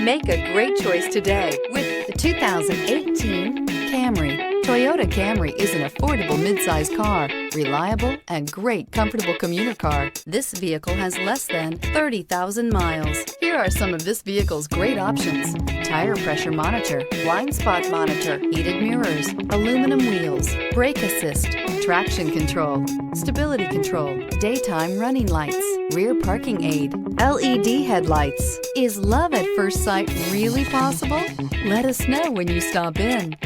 Make a great choice today with the 2018 Camry. Toyota Camry is an affordable midsize car, reliable and great comfortable commuter car. This vehicle has less than 30,000 miles. Here are some of this vehicle's great options: tire pressure monitor, blind spot monitor, heated mirrors, aluminum wheels, brake assist, traction control, stability control, daytime running lights, rear parking aid, LED headlights. Is love at first sight really possible? Let us know when you stop in.